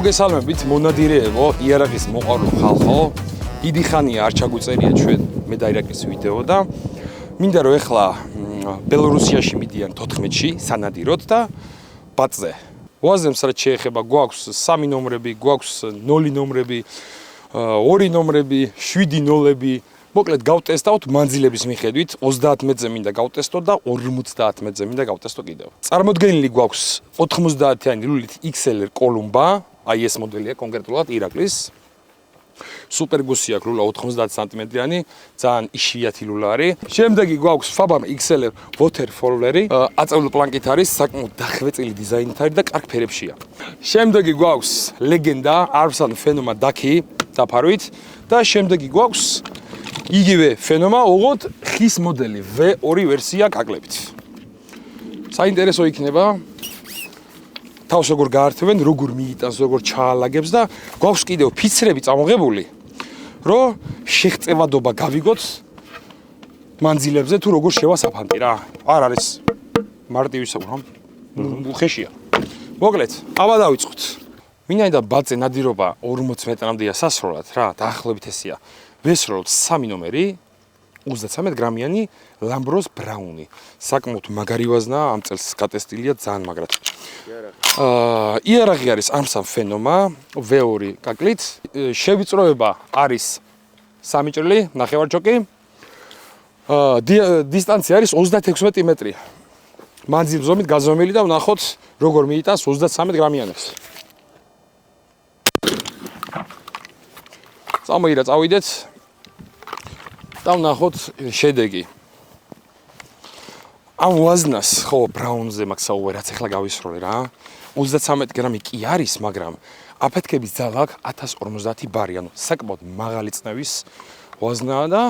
მოგესალმებით მონადირეებო, იარაღის მოყვარულ ხალხო. დიდი ხანია არ ჩაგვიწერია ჩვენ მე და ირაკლის ვიდეო და მინდა რომ ეხლა ბელორუსიაში მიდიან 14-ში სანადიროთ და ბაწზე. ვაზემს რაც შეეხება გვაქვს 3 ნომრები, გვაქვს 0 ნომრები, 2 ნომრები, 7 ნოლები. მოკლედ გავტესტავთ მანძილების მიხედვით 30 მეტრზე მინდა გავტესტო და 50 მეტრზე მინდა გავტესტო კიდევ. წარმოდგენილი გვაქვს 90-იანი ლულით XLR კოლუმბა, აი ეს მოდელია კონკრეტულად ირაკლის. სუპერგუსი აქვს ლულა 90 სანტიმეტრიანი, ძალიან იშვიათი ლულა არის. შემდეგი გვაქვს Fabam XLR waterfowleri, აწევლო პლანკით არის, საკმაოდ დახვეწილი დიზაინით არის და კარგ ფერებშია. შემდეგი გვაქვს ლეგენდა Arfsan Phenoma Daki დაფარვით და შემდეგი გვაქვს იგივე ფენომა, ოღონდ ხის მოდელი V2 ვერსია გაკლებით. საინტერესო იქნება თავს როგორ გაართვენ, როგორ მიიტანს, როგორ ჩაალაგებს და გვაქვს კიდევ ფიცრები წამოღებული, რომ შეღწევადობა გავიგოთ მანძილებზე თუ როგორ შევა საფანტი რა. არ არის მარტივი საკურა, უხეშია. მოკლედ, აბა დავიწყოთ. მინდა ბაწე ნადირობა 40 მეტრამდეა სასროლად რა, დაახლოებით ესეა. ვესროლოთ 3 ნომერი 33 გრამიანი ლამბროს ბრაუნი. საკმაოდ მაგარი ვაზნაა, ამ წელს გატესტილია ძალიან მაგრად. იარაღი არის Arfsan Phenoma V2 გაკლით. შევიწროება არის 3 ჭრილი, ნახევარჩოკი. დისტანცია არის 36 მეტრი. მანძილზომით გაზომილი და ვნახოთ როგორ მიიტანს 33 გრამიანებს. წამოირა წავიდეთ. და ვნახოთ შედეგი. ამ ვაზნას ხო ბრაუნზე მაქვს საუბარი, რაც ახლა გავისროლე რა. 33 გრამი კი არის, მაგრამ აფეთქების ძალა აქვს 1050 ბარი, ანუ საკმაოდ მაღალი წნევის ვაზნაა და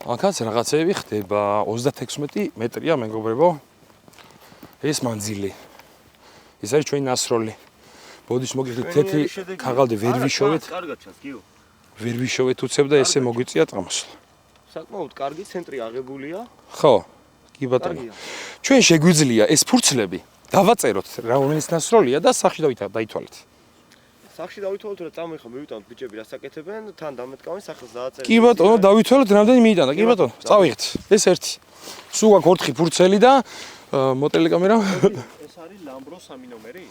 აქაც რაღაცეები ხდება. 36 მეტრია მეგობრებო. ეს მანძილი. ეს არის ჩვენი ნასროლი. ბოდის მოგიხდით თეთრი ქაღალდი ვერ ვიშოვეთ. კარგად ჩანს, გიო. ვერ ვიშოვეთ უცებ და ესე მოგვიწია წამოსვლა. საკმაოდ კარგი ცენტრი აღებულია. ხო, კი ბატონო. ჩვენ შეგვიძლია ეს ფურცლები დავაწეროთ რა რომელიც ნასროლია და სახში დაითვალეთ. სახში დავითვალოთ რა წამოიხო მივიტანოთ ბიჭები რა საკეთებენ, თან დამეტკავენ სახელს დააწერეთ. კი ბატონო, დავითვალოთ რამდენი მიიტანა, კი ბატონო. წავიღეთ. ეს ერთი. სულ გვაქვს 4 ფურცელი და მოტელი კამერა. ეს არის ლამბროს 3 ნომერი?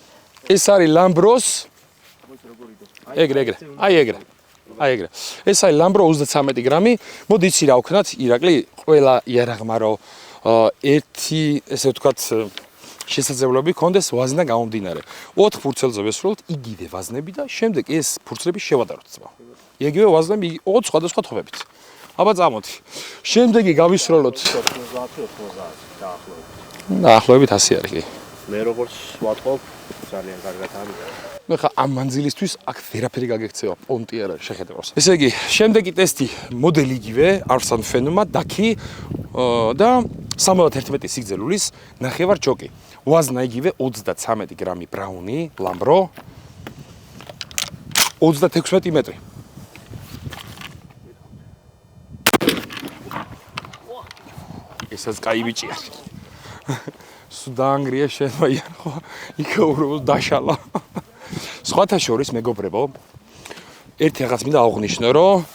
ეს არის ლამბროს. მოიცა როგორ იდოს. ეგრე. აი ეგრე. ეს არის ლამბრო 33 გრამი. მოდი იცი რა ვქნათ, ირაკლი, ყველა იარაღმა რომ ერთი, ესე ვთქვათ, შესაძლებლობები ქონდეს ვაზნა გამომდინარე. 4 ფურცელზე ვესროლოთ იგივე ვაზნები და შემდეგ ეს ფურცლები შევადაროთ ძმა. იგივე ვაზნები 4 სხვადასხვა თხოვებით. აბა წამოდი. შემდეგი გავისროლოთ 90-90 დაახლოებით. დაახლოებით 100 არის კი. მე როგორც ვატყობ, ძალიან კარგად არის. ნუ ხა ამ მანძილისთვის აქ ვერაფერი გაგექცევა, პონტი არ არის შეხედავს. ესე იგი, შემდეგი ტესტი მოდელი იგივე, Arfsan Phenoma Daki და 71 სიგრძე ლულის ნახევარჩოკი. ვაზნა იგივე 33 გრამი ბრაუნი, ლამბრო 36 მეტრი. ესაც კაი ბიჭი არის. სუდანგრია შემოია ხო? იქა უბრალოდ დაშალა. სხვათა შორის მეგობრებო, ერთი რაღაც მინდა აღვნიშნო, რომ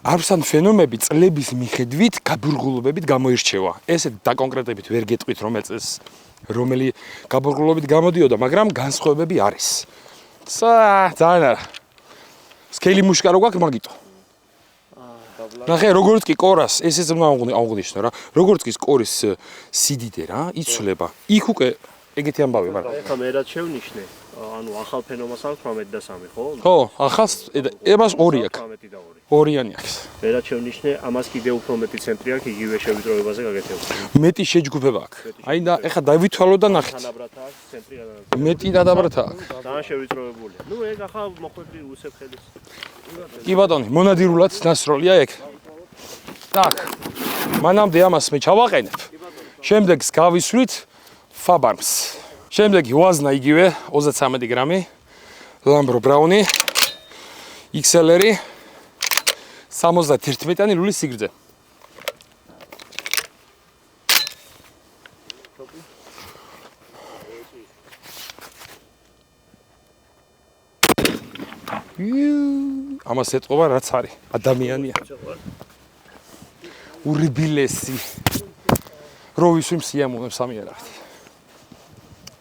Arfsan Phenomები წლების მიხედვით გაბურღულობებით გამოირჩევა. ესე დაკონკრეტებით ვერ გეტყვით რომელი გაბურღულობით გამოდიოდა, მაგრამ განსხვავებები არის. ძალიან არა. სკელი მუშკა რო გვაქვს მაგიტო. ნახე, როგორც კი კორას, ესეც უნდა აღვნიშნო რა. როგორც კი კორის სიდიდე რა, იცვლება. იქ უკვე ეგეთი ამბავი მაგრამ. ეხლა მე რაც შევნიშნე, ანუ ახალ ფენომას აქვს 18 და 3, ხო? ხო, ახალს ემას 2 აქვს. 18 და 2. ორიანი აქვს. მე რაც შევნიშნე, ამას კიდევ უფრო მეტი ცენტრი აქვს, იგივე შევიწროებაზე გაკეთებული. მეტი შეჯგუფება აქვს. აი და ეხლა დავითვალო და ნახეთ. თანაბრად აქვს ცენტრი გადაგა. მეტი დადაბრათ აქვს. ძალიან შევიწროებულია. ნუ ეგ ახლა მოხვედრი უსებ ხელის. კი ბატონო, მონადირულად ნასროლია ეგ. так, მანამდე ამას მე ჩავაყენებ. შემდეგს გავისვრით Fabams. შემდეგი ვაზნა იგივე 33 გრამი, ლამბრო ბრაუნი, XLR 71-იანი ლულის სიგრძე. ამას ეტყობა რაც არის ადამიანია ურბილესი რო ვისვი სიამოვნებს სამიერახით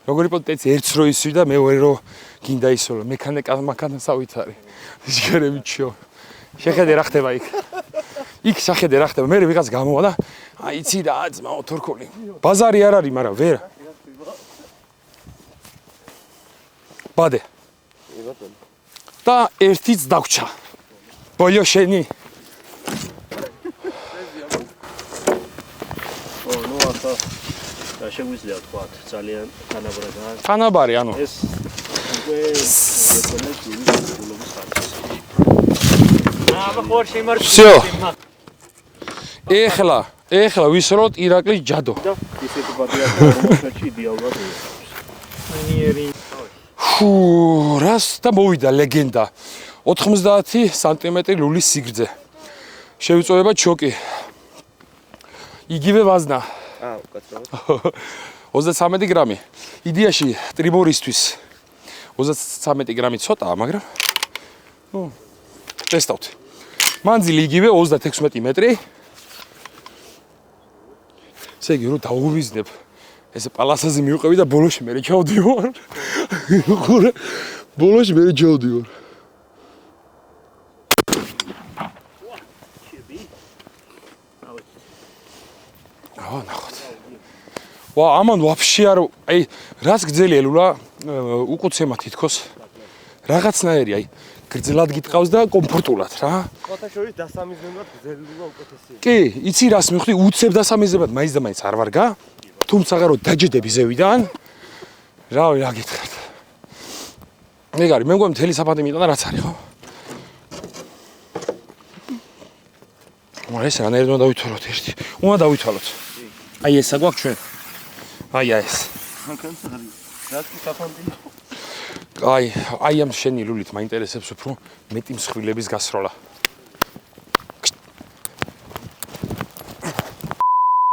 როგორი პოტენცი ერთს რო ისვი და მე ვერ რო გინდა ისო მექანიკას ავითარი შეგერებიჩო შეხედე რა ხდება იქ შეხედე რა ხდება მე ვიღაც გამოვა და აი იცი რა ძმაო თურქული ბაზარი არ არის მაგრამ ვერ ბადე და ერთიც დაგვრჩა ბოლო შენი ნუ ახლა რა შეგვიძლია თქვა ძალიან თანაბრადაა თანაბარი ანუ ეს უკვე всё ეხლა ვისროთ ირაკლის ჯადო ისეთი პატრიოტია რომელსაც იდეალურად ფუ რას და მოვიდა ლეგენდა 90 სანტიმეტრი ლულის სიგრძე შევიწოება ჩოკი იგივე ვაზნა უკაცრავად 33 გრამი იდეაში ტრიბორისთვის 33 გრამი ცოტაა მაგრამ ნუ ტესტავთ მანძილი იგივე 36 მეტრი ესე იგი რომ დაუვიზნებ ესე პალასაზე მივყევი და ბოლოში მე ჩავდივარ ხურე ბოლოში მე ჩავდივარ ნახოთ ვა ამან ვაფშე არ აი რაც გძელია ლულა უკუცემა თითქოს რაღაცნაირი აი გრძლად გიტყავს და კომფორტულად რა ფოტოშოპის დასამიზნებლად გძელდება უკეთესია კი იცი რას მივხვდი უცებ დასამიზნებლად მაინც და მაინც არ ვარგა თუმცა რო დაჯდები ზევიდან რა გითხრათ ეგ არის მე მგონი მთელი საფანტი მიტანა რაც არის ხო ეს რანაირად უნდა დავითვალოთ ერთი უნდა დავითვალოთ აი ესა გვაქვს ჩვენ აი ეს რაც კი საფანტი აი ამ შენი ლულით მაინტერესებს უფრო მეტი მსხვილების გასროლა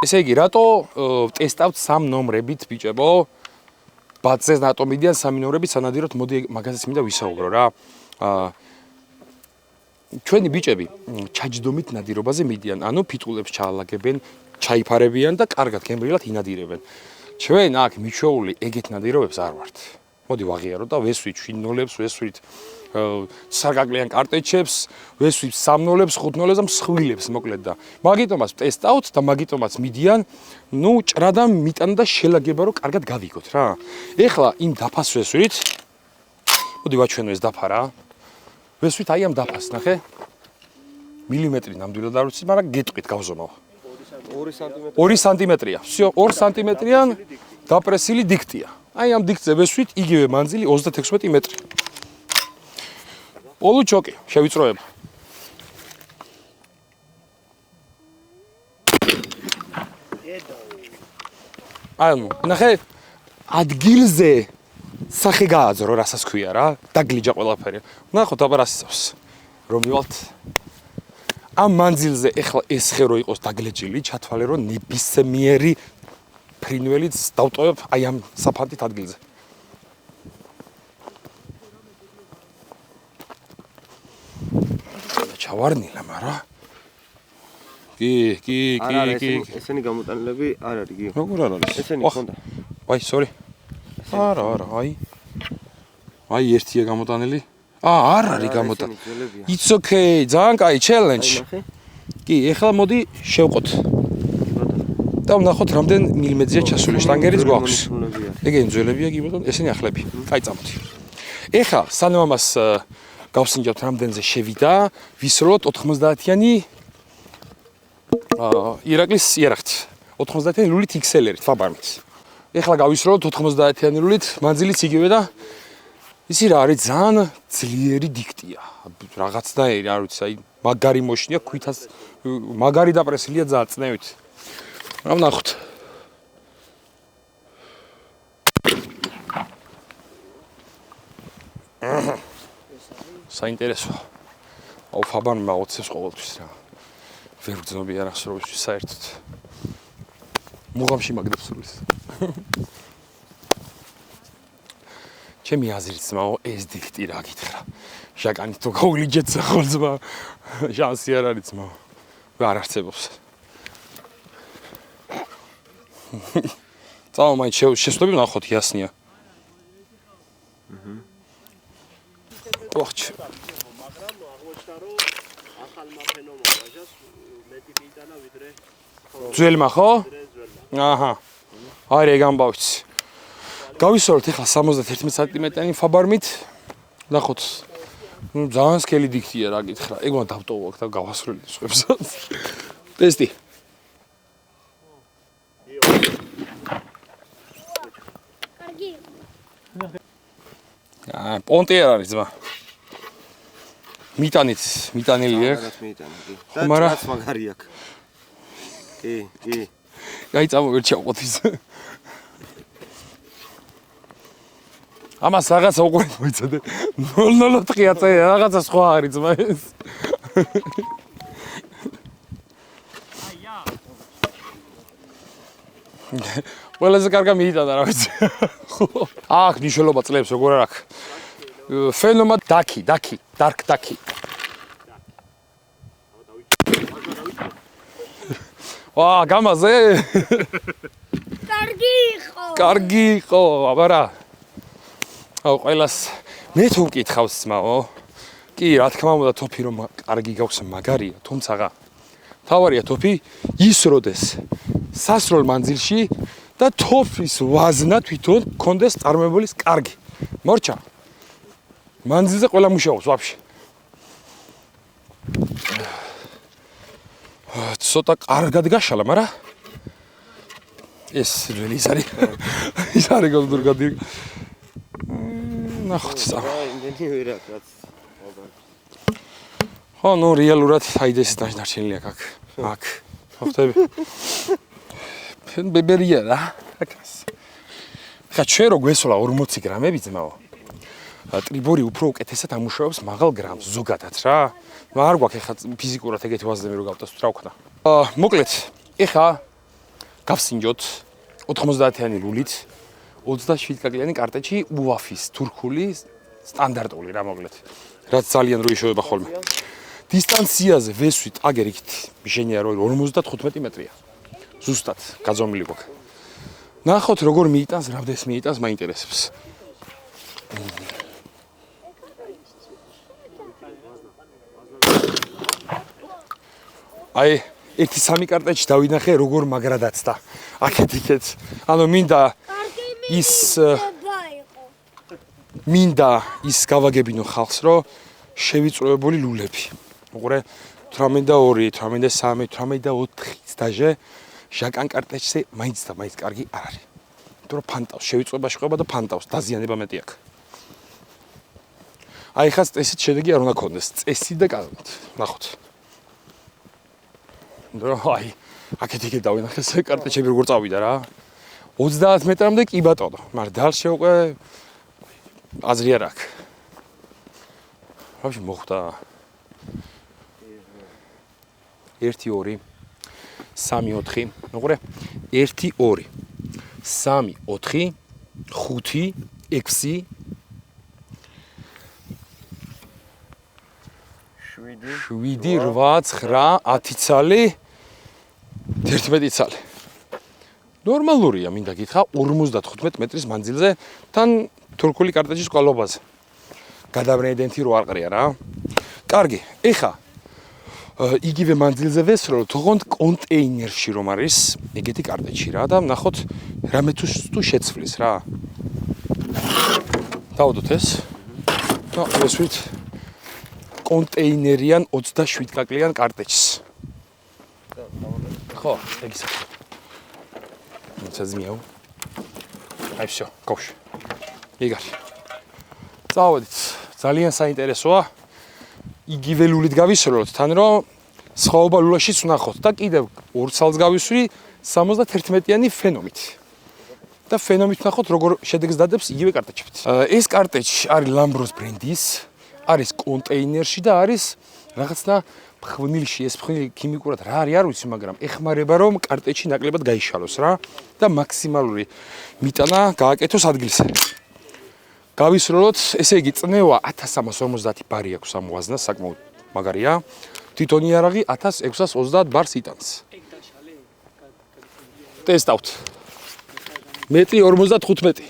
ესე იგი რატო ტესტავთ სამ ნომრებით ბიჭებო ბაცეს ნატომიდიან სამი ნომრებით სანადიროთ მოდი მაგაზეც მინდა ვისაუბრო რა ჩვენი ბიჭები ჩაჯდომით ნადირობაზე მიდიან ანუ ფიტულებს ჩაალაგებენ ჩაიფარებიან და კარგად გემრიელად ინადირებენ ჩვენ აქ მიჩვეული ეგეთ ნადირობებს არ ვართ მოდი ვაღიარო და ვესვით შინოლებს ვესვით სარგაგლიან კარტეჩებს ვესვით სამნოლებს ხუთნოლებს და მსხვილებს მოკლედ და მაგიტომაც ტესტავთ და მაგიტომაც მიდიან ნუ ჭრა და მიტანა და შელაგება რომ კარგად გავიგოთ რა ეხლა იმ დაფას ვესვით მოდი ვაჩვენო ეს დაფა რა ვესვით აი ამ დაფას ნახე მილიმეტრი ნამდვილად არ ვიცი მაგრამ გეტყვით გავზომავ 2 სანტიმეტრია всё 2 სანტიმეტრიან დაპრესილი დიქტია აი ამ დიქტზე ვესვით იგივე მანძილი 36 მეტრი ოლუ ჩოკი შევიწროება ანუ ნახე ადგილზე სახე გააძრო რასაც ქვია რა დაგლიჯა ყველაფერი ნახოთ აბა რას იცავს რომ მივალთ ამ მანძილზე ეხლა ეს ხე რო იყოს დაგლეჭილი ჩათვალე რომ ნებისმიერი ფრინველიც დავტოვებ აი ამ საფანტით ადგილზე ჩავარნილა მაგრამ კი ესენი გამოტანილები არ არის კი როგორ არ არის ესენი ხონდა აი sorry არა აი ერთია გამოტანილი არ არის გამოტანილი it's okay ძალიან კაი challenge კი ეხლა მოდი შევყოთ და ვნახოთ რამდენ მილიმეტრია ჩასული შტანგერიც გვაქვს ეგენი ძველებია კი ბატონო ესენი ახლები კაი წამოდი ეხლა სანამ ამას გავსინჯავთ რამდენზე შევიდა ვისროლოთ 90-იანი ირაკლის იარაღით 90-იანი ლულით XL-ით ფაბარმით ეხლა გავისროლოთ 90-იანი ლულით მანძილიც იგივე და ისი რა არის ძალიან ძლიერი დიქტია რაღაცნაირი არ ვიცი აი მაგარი მოშინია ქვითას მაგარი დაპრესილია ძალიან წნევით რა ვნახოთ საინტერესო აუ ფაბარმა ოცებს ყოველთვის რა ვერ გძნობი არახს რომ საერთოდ მუღამში მაგდებს სულის ჩემი აზრით მაო ეს დიქტი რა გითხრა შაკანით თუ გაულიჯეთ ხოლმე შანსი არ არის ძმა. არ არსებობს. წავა მაინც შეცდები ვნახოთ იასნია. ოხჩ. მაგრამ აღმოჩნდა რომ ახალმა ფენომენმა ვაჟას მეტი მიიტანა ვიდრე ძველმა ხო? აჰა. აი ეგ ამბავიც. გავისურვოთ ახლა 71 სანტიმეტრიანი ფაბარმით. ნახოთ. ნუ ძალიან სკელი დიქთია რა გითხრა. ეგ უნდა დავტოვო აქ და გავასრულე სხვებს. ტესტი. კარგი. პონტი არ არის ძმა. მიტანილი აქ. რაღაც მიიტანა კი. ხო, მაგრამ- რაც მაგარი აქვს. კი. აი წამოვერ ჩავყოთ ის. ამას რაღაცა უყურეთ მოიცადე. 0.03-ია წე რაღაცა სხვა არის ძმა ეს. ყველაზე კარგა მიიტანა რა ვიცი. აქ ნიშნულობა წლებს როგორ არ აქვს. ფენომა დაკი. ვა, გამაზე. კარგი იყო, აბარა. აუ ყველას მე თუ მკითხავს ძმაო. კი, რა თქმა უნდა თოფი რომ კარგი გაქვს მაგარია, თუმცა თავარია თოფი ის როდეს სასროლ მანძილში და თოფის ვაზნა თვითონ კონდეს წარმოებულის კარგი. მორჩა. მანძილზე ყველა მუშაობს ვაფშე. ცოტა კარგად გაშალა, მაგრამ ეს ძველი ის არის. ის არის გოლდურგადი. ნახოთ სა. იმდენი ვერ აქვს რაც. ხო, ნუ რეალურად აიდეს დაშნარჩენილი აქ. აქ. ხვდები. ბებერია რა. ხა ჩვენ რო გვესვლა 40 გრამები ძმაო. ტრიბორი უფრო უკეთესად ამუშავებს მაღალ გრამს ზოგადად რა. არ გვაქვს ეხლა ფიზიკურად ეგეთი ვაზნები რო გავტესოთ რა ვქნა. მოკლედ, ეხლა გავსინჯოთ 90-იანი ლულით 27 კაკლიანი კარტეჩი უაფის თურქული სტანდარტული რა მოკლედ. რაც ძალიან რო იშოვება ხოლმე. დისტანციაზე ვესვით აგერ იქით მიშენია რომ 55 მეტრია. ზუსტად გაძომილი გვაქვს. ნახოთ როგორ მიიტანს, რამდენს მიიტანს, მაინტერესებს. აი, ერთი სამი კარტეჩი დავინახე როგორ მაგრადაცდა. აქეთ-იქეთ. ანუ მინდა ის გავაგებინო ხალხს, რომ შევიწროებული ლულები. უყურე 18, 18, 18 დაჟე ჟაკან კარტეჩზე მაინც და მაინც კარგი არ არის. იმიტომ რომ ფანტავს, შევიწროებაში ყვება და ფანტავს, დაზიანება მეტი აქვს. აი ხა წესით შედეგი არ უნდა ქონდეს. წესი და კანონით. ნახოთ. აი, აქეთ-იქეთ დავინახე ეს კარტეჩები როგორ წავიდა რა. 30 მეტრამდე კი ბატონო, მაგრამ დალში უკვე აზრი არ აქვს. ვაფშე მოხდა 1 2 3 4 მოყურე 1 2 3 4 5 6 7 8 9 10 ცალი 11 ცალი ნორმალურია მინდა გითხრა 55 მეტრის მანძილზე თან თურქული კარტეჩის კვალობაზე გადავრედენთი რო არყრია რა კარგი ეხა იგივე მანძილზე ვესროლოთ თუღონდ კონტეინერში რომ არის ეგეთი კარტეჩი რა და ნახოთ რამე თუ შეცვლის რა დავდოთ ეს და ვესვით კონტეინერიან 27 კაკლიან კარტეჩს ხო ეგ ისე ზმიაო აი всё კოშ იგარი წავედით ძალიან საინტერესოა იგივე ლულით გავისროლოთ თან რომ სხვაობა ლულაშიც ვნახოთ და კიდევ ორ ცალს გავისვრი 71-იანი ფენომით და ფენომით ვნახოთ როგორ შედეგს დადებს იგივე კარტეჩებით ეს კარტეჩი არის ლამბროს ბრენდის არის კონტეინერში და არის რაღაცნა ფხვნილში ეს ფხვნილი ქიმიკურად რა არის არ ვიცი მაგრამ ეხმარება რომ კარტეჩი ნაკლებად გაიშალოს რა და მაქსიმალური მიტანა გააკეთოს ადგილზე გავისროლოთ, ესე იგი წნევა 1350 ბარი აქვს ამ ვაზნას, საკმაოდ მაგარია. თვითონ იარაღი 1630 ბარს იტანს. ტესტავთ. მეტრი 55.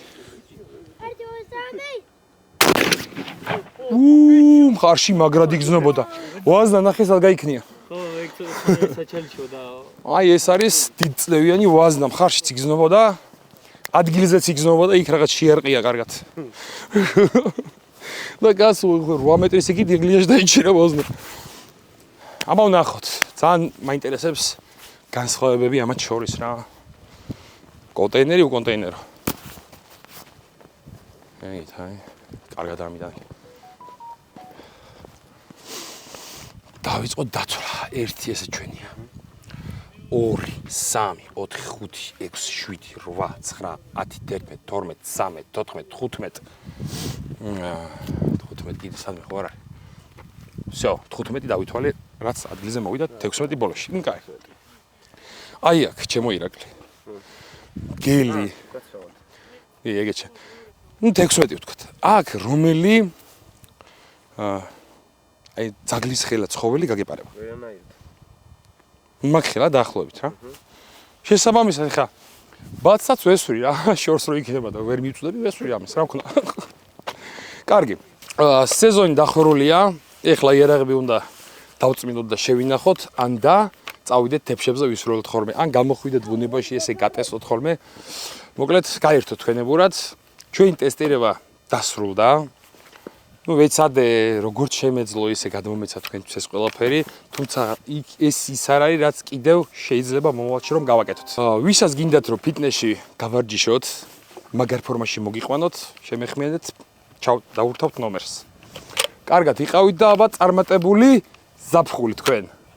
მხარში მაგრად იგზნობოდა. ვაზნა ნახესად გაიქნია. ხო, ეგ საჩალიჩოდა. აი ეს არის დიდწლევიანი ვაზნა, მხარშიც იგზნობოდა. ადგილზეც იგზნობოდა, იქ რაღაც შეარყია კარგად. და გასულ 8 მეტრის იგი დიღლიაში დაიჭირა ვაზნა. აბა ვნახოთ. ძალიან მაინტერესებს განსხვავებები ამათ შორის რა. კონტეინერი უკონტეინერო. აი, კარგად ამიდან. დავიწყოთ დათვლა. 1 ესე ჩვენია. 2, 3, 4, 5, 6, 7, 8, 9, 10, 11, 12, 13, 14, 15. 15 კიდე სადმე ხო არა? всё, 15 დავითვალე, რაც ადგილზე მოვიდა 16 ბოლოში. კაი. აი აქ ჩემო ირაკლი. გელი. ეგეჩა. 16 ვთქვათ. აქ რომელი აი ძაღლის ხელა ცხოველი გაგეპარება. ვერანაირად. მაგ ხელა დაახლოებით რა. შესაბამისად ხა ბაცსაც ვესვრი რა, შორს რო იქნება და ვერ მივწვდები ვესვრი ამას, რა ვქნა. კარგი. სეზონი დახურულია. ეხლა იარაღები უნდა დავწმინდოთ და შევინახოთ, ან და წავიდეთ თეფშებზე ვისროლოთ ხოლმე, ან გამოხვიდეთ ბუნებაში ესე გატესტოთ ხოლმე. მოკლედ, გაერთოთ თქვენებურად. ჩვენი ტესტირება დასრულდა. ну ვეცადე როგორც შემეძლო ისე გადმომეცა თქვენთვის ეს ყველაფერი, თუმცა ეს ის არ არის რაც კიდევ შეიძლება მომავალში რომ გავაკეთოთ. ვისაც გინდათ რომ ფიტნესში გავარჯიშოთ, მაგარ ფორმაში მოგიყვანოთ, შემეხმიანეთ, დავურთავთ ნომერს. კარგად იყავით და აბა წარმატებული ზაფხული თქვენ.